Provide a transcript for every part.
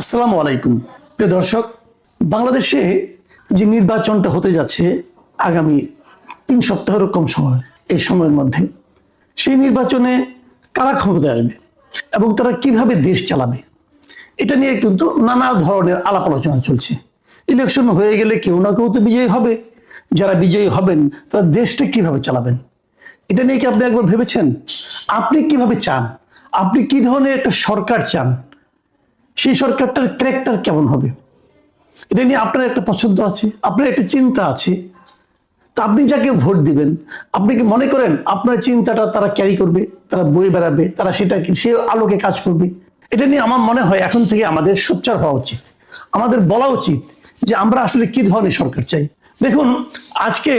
আসসালামু আলাইকুম প্রিয় দর্শক, বাংলাদেশে যে নির্বাচনটা হতে যাচ্ছে আগামী 3 সপ্তাহের কম সময়, এই সময়ের মধ্যে সেই নির্বাচনে কারা ক্ষমতায় আসবে এবং তারা কিভাবে দেশ চালাবে, এটা নিয়ে কিন্তু নানা ধরনের আলাপ আলোচনা চলছে। ইলেকশন হয়ে গেলে কেউ না কেউ তো বিজয়ী হবে, যারা বিজয়ী হবেন তারা দেশটা কিভাবে চালাবেন, এটা নিয়ে কি আপনি একবার ভেবেছেন? আপনি কিভাবে চান? আপনি কি ধরনের একটা সরকার চান? সেই সরকারটার ক্যারেক্টার কেমন হবে, এটা নিয়ে আপনার একটা পছন্দ আছে, আপনার একটা চিন্তা আছে। তা আপনি যাকে ভোট দিবেন, আপনি কি মনে করেন আপনার চিন্তাটা তারা ক্যারি করবে, তারা বয়ে বেড়াবে, তারা সেটা সে আলোকে কাজ করবে? এটা নিয়ে আমার মনে হয় এখন থেকে আমাদের সোচ্চার হওয়া উচিত, আমাদের বলা উচিত যে আমরা আসলে কি ধরনের সরকার চাই। দেখুন, আজকে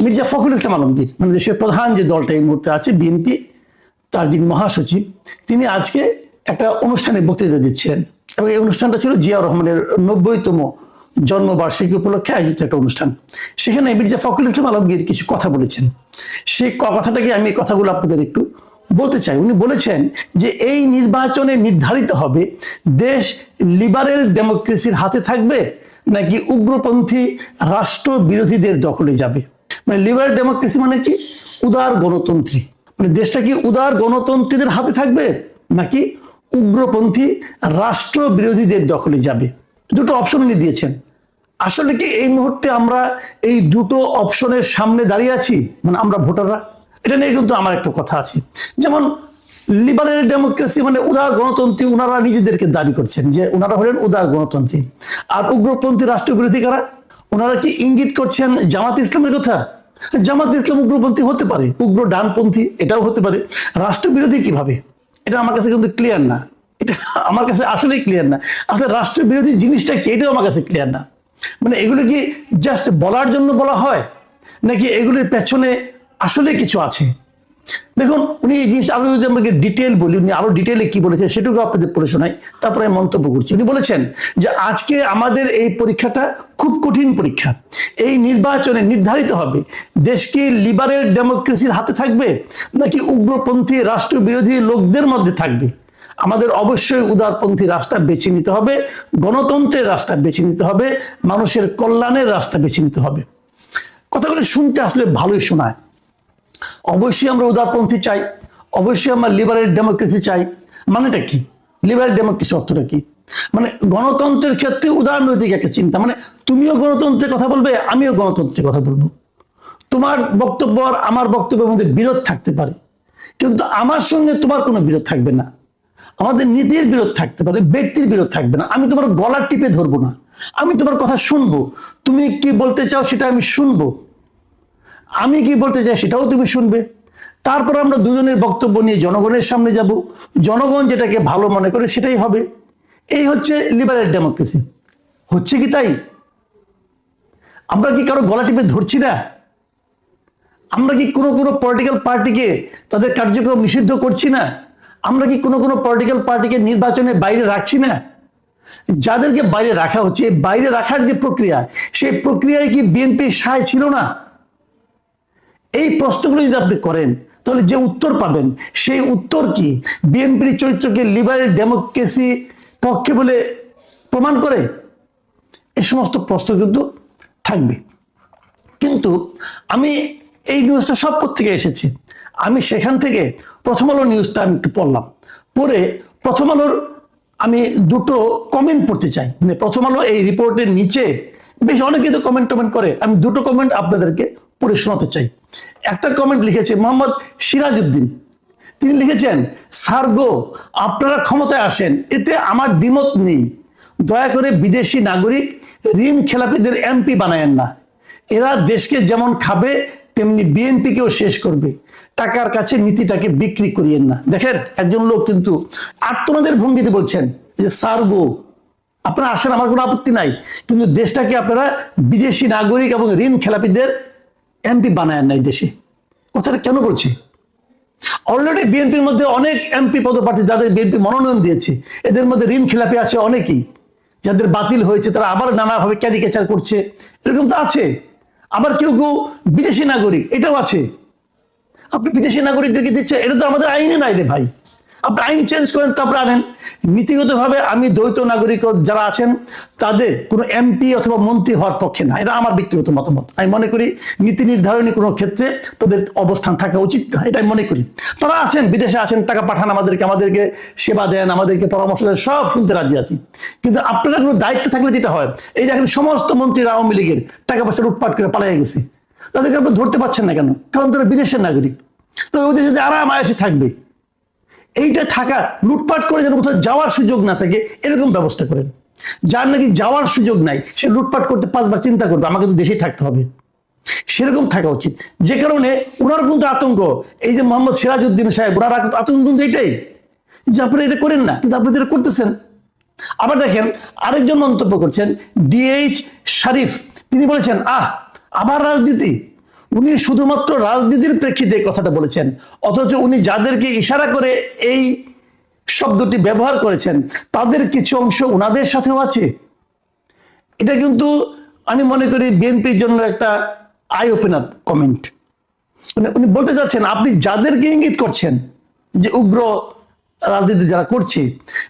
মির্জা ফখরুল ইসলাম আলমগীর, মানে দেশের প্রধান যে দলটা এই মুহূর্তে আছে বিএনপি, তার যিনি মহাসচিব, তিনি আজকে একটা অনুষ্ঠানে বক্তৃতা দিচ্ছিলেন এবং এই অনুষ্ঠানটা ছিল জিয়াউর রহমানের 90তম জন্মবার্ষিকী উপলক্ষে আয়োজিত একটা অনুষ্ঠান। সেখানে মির্জা ফখরুল ইসলাম আলমগীর কিছু কথা বলেছেন। সেই কথাটাকে আমি কথাগুলো আপনাদের একটু বলতে চাই। উনি বলেছেন যে এই নির্বাচনে নির্ধারিত হবে দেশ লিবারেল ডেমোক্রেসির হাতে থাকবে নাকি উগ্রপন্থী রাষ্ট্র বিরোধীদের দখলে যাবে। মানে লিবারেল ডেমোক্রেসি মানে কি? উদার গণতন্ত্রী। মানে দেশটা কি উদার গণতন্ত্রীদের হাতে থাকবে নাকি উগ্রপন্থী রাষ্ট্র বিরোধীদের দখলে যাবে? দুটো অপশন উনি দিয়েছেন। আসলে কি এই মুহূর্তে আমরা এই দুটো অপশনের সামনে দাঁড়িয়ে আছি, মানে আমরা ভোটাররা? এটা নিয়ে কিন্তু আমার একটা কথা আছে। যেমন লিবারেল ডেমোক্রেসি মানে উদার গণতন্ত্রী, ওনারা নিজেদেরকে দাবি করছেন যে ওনারা হলেন উদার গণতন্ত্রী। আর উগ্রপন্থী রাষ্ট্রবিরোধী কারা? ওনারা কি ইঙ্গিত করছেন জামাত ইসলামের কথা? জামাত ইসলাম উগ্রপন্থী হতে পারে, উগ্র ডানপন্থী এটাও হতে পারে। রাষ্ট্রবিরোধী কিভাবে, এটা আমার কাছে কিন্তু ক্লিয়ার না। এটা আমার কাছে আসলেই ক্লিয়ার না। আসলে রাষ্ট্রবিরোধী জিনিসটা কি, এটাও আমার কাছে ক্লিয়ার না। মানে এগুলো কি জাস্ট বলার জন্য বলা হয় নাকি এগুলির পেছনে আসলে কিছু আছে? দেখুন, উনি এই জিনিস আরো যদি আমাকে ডিটেল বলি, উনি আরো ডিটেলে কি বলেছেন সেটুকু আপনাদের পড়ে শোনাই, তারপরে আমি মন্তব্য করছি। উনি বলেছেন যে আজকে আমাদের এই পরীক্ষাটা খুব কঠিন পরীক্ষা। এই নির্বাচনে নির্ধারিত হবে দেশকে লিবারেল ডেমোক্রেসির হাতে থাকবে নাকি উগ্রপন্থী রাষ্ট্রবিরোধী লোকদের মধ্যে থাকবে। আমাদের অবশ্যই উদারপন্থী রাস্তা বেছে নিতে হবে, গণতন্ত্রের রাস্তা বেছে নিতে হবে, মানুষের কল্যাণের রাস্তা বেছে নিতে হবে। কথাগুলো শুনতে আসলে ভালোই শোনায়। অবশ্যই আমরা উদারপন্থী চাই, অবশ্যই আমরা লিবারেল ডেমোক্রেসি চাই। মানেটা কি? লিবারেল ডেমোক্রেসি অর্থটা কি? মানে গণতন্ত্রের ক্ষেত্রে উদারনৈতিক একটা চিন্তা, মানে তুমিও গণতন্ত্রের কথা বলবে, আমিও গণতন্ত্রের কথা বলবো। তোমার বক্তব্য আর আমার বক্তব্যের মধ্যে বিরোধ থাকতে পারে, কিন্তু আমার সঙ্গে তোমার কোনো বিরোধ থাকবে না। আমাদের নীতির বিরোধ থাকতে পারে, ব্যক্তির বিরোধ থাকবে না। আমি তোমার গলা টিপে ধরবো না, আমি তোমার কথা শুনবো। তুমি কি বলতে চাও সেটা আমি শুনবো, আমি কি বলতে চাই সেটাও তুমি শুনবে। তারপর আমরা দুজনের বক্তব্য নিয়ে জনগণের সামনে যাব, জনগণ যেটাকে ভালো মনে করে সেটাই হবে। এই হচ্ছে লিবারেল ডেমোক্রেসি। হচ্ছে কি তাই? আমরা কি কারো গলা টিপে ধরছি না? আমরা কি কোনো কোনো পলিটিক্যাল পার্টিকে তাদের কার্যক্রম নিষিদ্ধ করছি না? আমরা কি কোনো কোনো পলিটিক্যাল পার্টিকে নির্বাচনের বাইরে রাখছি না? যাদেরকে বাইরে রাখা হচ্ছে, বাইরে রাখার যে প্রক্রিয়া, সেই প্রক্রিয়ায় কি বিএনপির সায় ছিল না? এই প্রশ্নগুলো যদি আপনি করেন তাহলে যে উত্তর পাবেন সেই উত্তর কি বিএনপির চরিত্রকে লিবারেল ডেমোক্রেসি পক্ষে বলে প্রমাণ করে? এই সমস্ত প্রশ্ন কিন্তু থাকবে। কিন্তু আমি এই নিউজটা সব থেকে এসেছি, আমি সেখান থেকে প্রথম আলো নিউজটা আমি একটু পড়লাম, পড়ে প্রথম আলোর আমি দুটো কমেন্ট পড়তে চাই। মানে প্রথম আলো এই রিপোর্টের নিচে বেশ অনেকে তো কমেন্ট করে, আমি দুটো কমেন্ট আপনাদেরকে পড়ে শোনাতে চাই। একটা কমেন্ট লিখেছে মোহাম্মদ সিরাজউদ্দিন। তিনি লিখেছেন, স্যার গো, আপনারা ক্ষমতায় আসেন, এতে আমার দ্বিমত নেই। দয়া করে বিদেশি নাগরিক ঋণ খেলাপিদের এমপি বানায়েন না। এরা দেশকে যেমন খাবে তেমনি বিএনপিকেও শেষ করবে। টাকার কাছে নীতিটাকে বিক্রি করিয়েন না। দেখেন, একজন লোক কিন্তু আত্মনাদের ভঙ্গিতে বলছেন যে স্যার গো, আপনারা আসেন, আমার কোনো আপত্তি নাই, কিন্তু দেশটাকে আপনারা বিদেশি নাগরিক এবং ঋণ খেলাপিদের এমপি বানায়েন নাই দেশে। কথাটা কেন বলছি? অলরেডি বিএনপির মধ্যে অনেক এমপি পদপ্রার্থী যাদের বিএনপি মনোনয়ন দিয়েছে, এদের মধ্যে ঋণ খেলাপি আছে অনেকেই, যাদের বাতিল হয়েছে, তারা আবার নানাভাবে ক্যারিকেচার করছে, এরকম তো আছে। আবার কেউ কেউ বিদেশি নাগরিক, এটাও আছে। আপনি বিদেশি নাগরিকদেরকে দিচ্ছে, এটা তো আমাদের আইনে নাই রে ভাই। আপনি আইন চেঞ্জ করেন, তারপরে আনেন। নীতিগতভাবে আমি দ্বৈত নাগরিক যারা আছেন তাদের কোনো এমপি অথবা মন্ত্রী হওয়ার পক্ষে না, এটা আমার ব্যক্তিগত মতামত। আমি মনে করি নীতি নির্ধারণী কোনো ক্ষেত্রে তাদের অবস্থান থাকা উচিত না, এটা আমি মনে করি। তারা আছেন, বিদেশে আছেন, টাকা পাঠান আমাদেরকে সেবা দেন, আমাদেরকে পরামর্শ দেন, সব শুনতে রাজি আছি। কিন্তু আপনারা কোনো দায়িত্ব থাকলে যেটা হয়, এই দেখেন সমস্ত মন্ত্রীরা আওয়ামী লীগের টাকা পয়সা লুটপাট করে পালিয়ে গেছে, তাদেরকে আপনি ধরতে পারছেন না কেন? কারণ তারা বিদেশের নাগরিক, তো ওই দেশে আরাম আয়েসে থাকবে। এইটা থাকা, লুটপাট করে যেন কোথাও যাওয়ার সুযোগ না থাকে এরকম ব্যবস্থা করেন। যার নাকি যাওয়ার সুযোগ নাই, সে লুটপাট করতে 5 বার চিন্তা করবে, আমাকে তো দেশেই থাকতে হবে, সেরকম থাকা উচিত। যে কারণে ওনার কিন্তু আতঙ্ক, এই যে মোহাম্মদ সিরাজউদ্দিন সাহেব, ওনার আতঙ্ক কিন্তু এটাই যে আপনারা এটা করেন না, কিন্তু আপনি এটা করতেছেন। আবার দেখেন আরেকজন মন্তব্য করছেন, DH শরীফ, তিনি বলেছেন আবার রাজনীতি। উনি শুধুমাত্র রাজনীতির প্রেক্ষিতে কথাটা বলেছেন, অথচ উনি যাদেরকে ইশারা করে এই শব্দটি ব্যবহার করেছেন তাদের কিছু অংশ ওনাদের সাথেও আছে। এটা কিন্তু আমি মনে করি বিএনপির জন্য একটা আই ওপেনার কমেন্ট। উনি বলতে চাচ্ছেন আপনি যাদেরকে ইঙ্গিত করছেন যে উগ্র রাজনীতি যারা করছে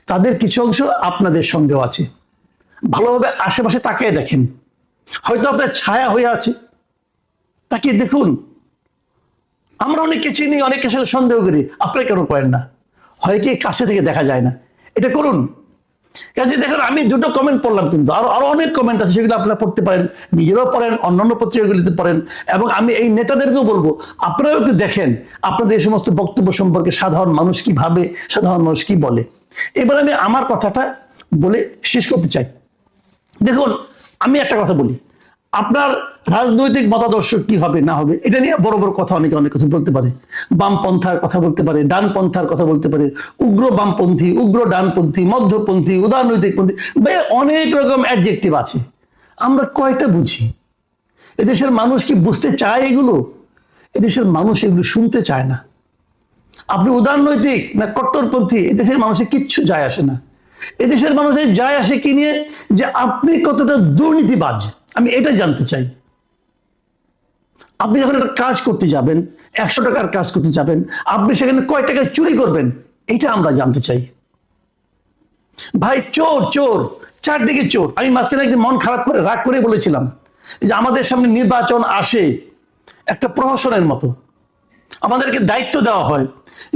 তাদের কিছু অংশ আপনাদের সঙ্গেও আছে। ভালোভাবে আশেপাশে তাকিয়ে দেখেন, হয়তো আপনার ছায়া হয়ে আছে, তাকিয়ে দেখুন। আমরা অনেককে চিনি, অনেকের সাথে সন্দেহ করি, আপনারা কেন করেন না? হয় কি কাছে থেকে দেখা যায় না? এটা করুন। কাজে দেখুন, আমি 2টো কমেন্ট পড়লাম, কিন্তু আরো অনেক কমেন্ট আছে, সেগুলো আপনারা পড়তে পারেন, নিজেরাও পড়েন, অন্যান্য পত্রিকাগুলিতে পড়েন। এবং আমি এই নেতাদেরকেও বলবো আপনারাও একটু দেখেন আপনাদের এই সমস্ত বক্তব্য সম্পর্কে সাধারণ মানুষ কি ভাবে, সাধারণ মানুষ কি বলে। এবার আমি আমার কথাটা বলে শেষ করতে চাই। দেখুন, আমি একটা কথা বলি, আপনার রাজনৈতিক মতাদর্শ কি হবে না হবে এটা নিয়ে বড় বড় কথা অনেকে অনেক কিছু বলতে পারে। বামপন্থার কথা বলতে পারে, ডানপন্থার কথা বলতে পারে, উগ্র বামপন্থী, উগ্র ডানপন্থী, মধ্যপন্থী, উদারনৈতিক পন্থী, অনেক রকম অ্যাডজেক্টিভ আছে। আমরা কয়টা বুঝি? এদেশের মানুষ কি বুঝতে চায় এগুলো? এদেশের মানুষ এগুলো শুনতে চায় না। আপনি উদারনৈতিক না কট্টরপন্থী, এদেশের মানুষের কিচ্ছু যায় আসে না। এদেশের মানুষের যায় আসে কি নিয়ে, যে আপনি কতটা দুর্নীতিবাজ, আমি এটা জানতে চাই। আপনি যখন একটা কাজ করতে যাবেন, 100 টাকার কাজ করতে যাবেন, আপনি সেখানে কয় টাকায় চুরি করবেন, এটা আমরা জানতে চাই। ভাই চোর চোর, চারদিকে চোর। আমি মাঝখানে একদিন মন খারাপ করে রাগ করে বলেছিলাম যে আমাদের সামনে নির্বাচন আসে একটা প্রহসনের মতো, আমাদেরকে দায়িত্ব দেওয়া হয়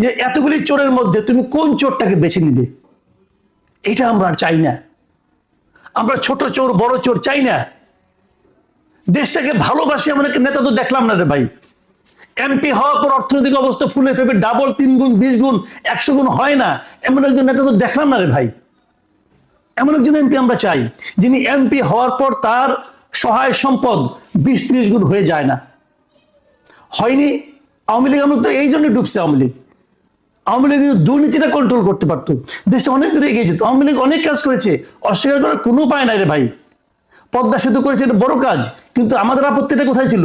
যে এতগুলি চোরের মধ্যে তুমি কোন চোরটাকে বেছে নিবে। এটা আমরা চাই না। আমরা ছোট চোর বড় চোর চাই না। দেশটাকে ভালোবাসি এমন একটা নেতা তো দেখলাম না রে ভাই। এমপি হওয়ার পর অর্থনৈতিক অবস্থা ফুলে ফেপে ডাবল, 3 গুণ, 20 গুণ, 100 গুণ হয় না, এমন একজন নেতা তো দেখলাম না রে ভাই। এমন একজন এমপি আমরা চাই যিনি এমপি হওয়ার পর তার সহায় সম্পদ 20-30 গুণ হয়ে যায় না। হয়নি। আওয়ামী লীগ আমরা তো এই জন্য ডুবছে। আওয়ামী লীগ দুর্নীতিটা কন্ট্রোল করতে পারতো, দেশটা অনেক দূরে এগিয়ে যেত। আওয়ামী লীগ অনেক কাজ করেছে, অস্বীকার করার কোনো উপায় নাই রে ভাই। পদ্মা সেতু করেছে, এটা বড় কাজ, কিন্তু আমাদের আপত্তিটা কোথায় ছিল?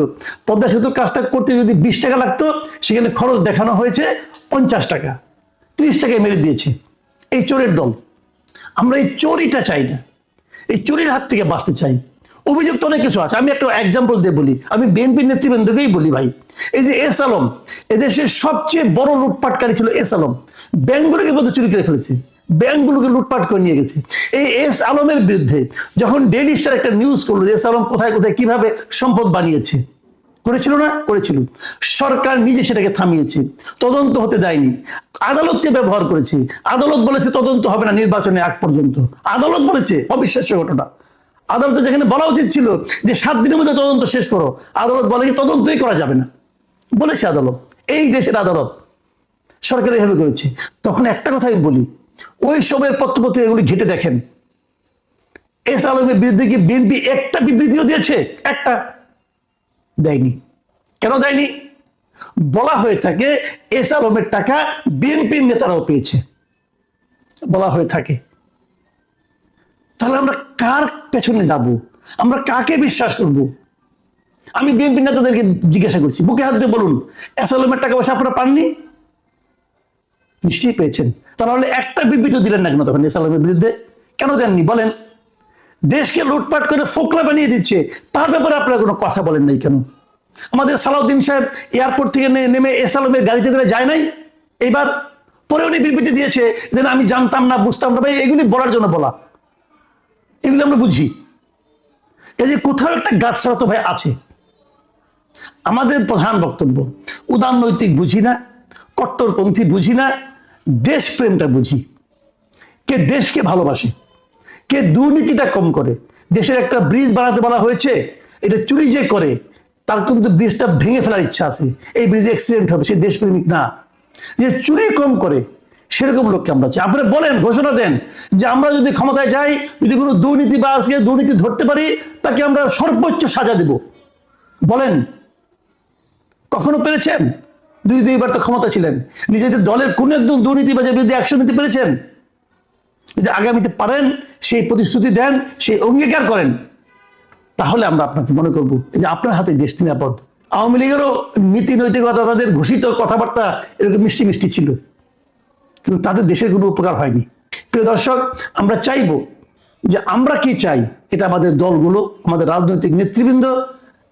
পদ্মা সেতু কাজটা করতে যদি 20 টাকা লাগতো, সেখানে খরচ দেখানো হয়েছে 50 টাকা, 30 টাকায় মেরে দিয়েছে এই চোরের দল। আমরা এই চোরিটা চাই না, এই চোরির হাত থেকে বাঁচতে চাই। অভিযোগ তো অনেক কিছু আছে, আমি একটা এক্সাম্পল দিয়ে বলি, আমি বিএনপির নেতৃবৃন্দকেই বলি ভাই। এই যে এস আলম, এদেশের সবচেয়ে বড় লুটপাটকারী ছিল এস আলম। ব্যাংকগুলোকে পর্যন্ত চুরি করে ফেলেছে, ব্যাংকগুলোকে লুটপাট করে নিয়ে গেছে। এই এস আলমের বিরুদ্ধে যখন ডেইলি স্টার একটা নিউজ করলো যে এস আলম কোথায় কোথায় কিভাবে সম্পদ বানিয়েছে, করেছিল না? করেছিল। সরকার নিজে সেটাকে থামিয়েছে, তদন্ত হতে দেয়নি, আদালতকে ব্যবহার করেছে। আদালত বলেছে তদন্ত হবে না নির্বাচনের আগ পর্যন্ত। আদালত বলেছে, অবিশ্বাস্য ঘটনা। আদালতে যেখানে বলা উচিত ছিল যে 7 দিনের মধ্যে তদন্ত শেষ করো, আদালত বলে তদন্তই করা যাবে না, বলেছে আদালত। এই দেশের আদালত সরকার এভাবে করেছে। তখন একটা কথা আমি বলি, ওই সময়ের পত্রপত্রিকা এগুলি ঘেটে দেখেন, এস আলমের বিরুদ্ধে কি বিএনপি একটা বিবৃতিও দিয়েছে? একটা দেয়নি। কেন দেয়নি? বলা হয়ে থাকে এস আলমের টাকা বিএনপির নেতারাও পেয়েছে, বলা হয়ে থাকে। তাহলে আমরা কার পেছনে যাব? আমরা কাকে বিশ্বাস করব? আমি বিএনপি নেতাদেরকে জিজ্ঞাসা করছি, বুকে হাত দিয়ে বলুন, এস আলমের টাকা পয়সা আপনারা পাননি? নিশ্চয়ই পেয়েছেন। তাহলে একটা বিবৃতি দিলেন না কেন তখন এস আলমের বিরুদ্ধে? কেন দেননি বলেন? দেশকে লুটপাট করে ফোকলা বানিয়ে দিচ্ছে, তার ব্যাপারে আপনারা কোনো কথা বলেন নাই কেন? আমাদের সালাউদ্দিন সাহেব এয়ারপোর্ট থেকে নেমে এস আলমের গাড়িতে করে যায় নাই? এবার পরে উনি বিবৃতি দিয়েছে যে না, আমি জানতাম না, বুঝতাম না। ভাই, এগুলি বলার জন্য বলা, এগুলি আমরা বুঝি। এই যে কোথাও একটা গাঁটছড়া তো ভাই আছে। আমাদের প্রধান বক্তব্য, উদারনৈতিক বুঝি না, কট্টরপন্থী বুঝি না, দেশপ্রেমটা বুঝি। কে দেশকে ভালোবাসে, কে দুর্নীতিটা কম করে। দেশের একটা ব্রিজ বানাতে বলা হয়েছে, এটা চুরি যে করে তার কিন্তু ব্রিজটা ভেঙে ফেলার ইচ্ছা আছে, এই ব্রিজে অ্যাক্সিডেন্ট হবে, সে দেশপ্রেমিক না। যে চুরি কম করে সেরকম লোককে আমরা চাই। আপনারা বলেন, ঘোষণা দেন যে আমরা যদি ক্ষমতায় যাই, যদি কোনো দুর্নীতিবাজকে দুর্নীতি ধরতে পারি, তাকে আমরা সর্বোচ্চ সাজা দেব। বলেন, কখনো পেরেছেন? দুইবার তো ক্ষমতা ছিলেন, নিজেদের দলের কোন একজন দুর্নীতিবাজের বিরুদ্ধে অ্যাকশন নিতে পেরেছেন? যদি আগামীতে পারেন, সেই প্রতিশ্রুতি দেন, সেই অঙ্গীকার করেন, তাহলে আমরা আপনাকে মনে করব যে আপনার হাতে দেশ নিরাপদ। আওয়ামী লীগেরও নীতি নৈতিকতা, তাদের ঘোষিত কথাবার্তা এরকম মিষ্টি মিষ্টি ছিল, কিন্তু তাদের দেশের কোনো উপকার হয়নি। প্রিয় দর্শক, আমরা চাইব যে আমরা কি চাই, এটা আমাদের দলগুলো, আমাদের রাজনৈতিক নেতৃবৃন্দ